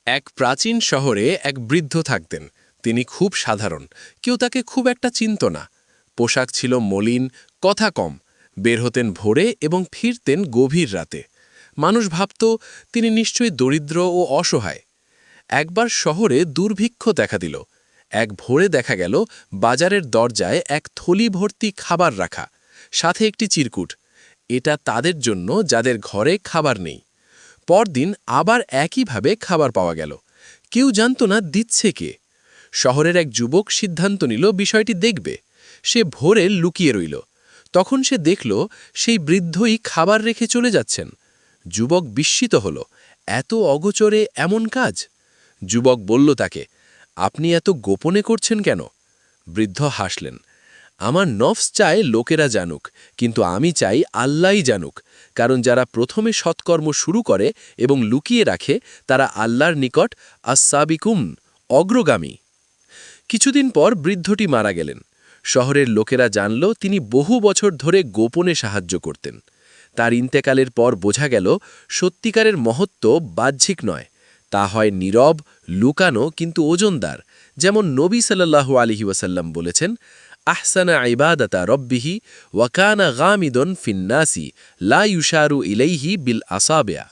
এক প্রাচীন শহরে এক বৃদ্ধ থাকতেন। তিনি খুব সাধারণ, কেউ তাকে খুব একটা চিনত না। পোশাক ছিল মলিন, কথা কম, বের হতেন ভোরে এবং ফিরতেন গভীর রাতে। মানুষ ভাবত তিনি নিশ্চয়ই দরিদ্র ও অসহায়। একবার শহরে দুর্ভিক্ষ দেখা দিল। এক ভোরে দেখা গেল বাজারের দরজায় এক থলি ভর্তি খাবার রাখা, সাথে একটি চিরকুট। এটা তাদের জন্য যাদের ঘরে খাবার নেই। পরদিন আবার একইভাবে খাবার পাওয়া গেল। কেউ জানত না দিচ্ছে কে। শহরের এক যুবক সিদ্ধান্ত নিল বিষয়টি দেখবে। সে ভোরে লুকিয়ে রইল। তখন সে দেখল সেই বৃদ্ধই খাবার রেখে চলে যাচ্ছেন। যুবক বিস্মিত হল, এত অগোচরে এমন কাজ। যুবক বলল তাকে, আপনি এত গোপনে করছেন কেন? বৃদ্ধ হাসলেন, আমার নফস চায় লোকেরা জানুক, কিন্তু আমি চাই আল্লাহই জানুক। কারণ যারা প্রথমে সৎকর্ম শুরু করে এবং লুকিয়ে রাখে তারা আল্লাহর নিকট আস-সাবিকুন, অগ্রগামী। কিছুদিন পর বৃদ্ধটি মারা গেলেন। শহরের লোকেরা জানল তিনি বহু বছর ধরে গোপনে সাহায্য করতেন। তার ইন্তেকালের পর বোঝা গেল সত্যিকারের মহত্ব বাহ্যিক নয়, তা হয় নীরব, লুকানো কিন্তু ওজনদার। যেমন নবী সাল্লাল্লাহু আলাইহি ওয়াসাল্লাম বলেছেন, আহসানা ইবাদাতা রব্বিহি ওয়াকানা গামিদন ফিন্নাসি লা ইউশারু ইলাইহি বিল আসাবিয়া।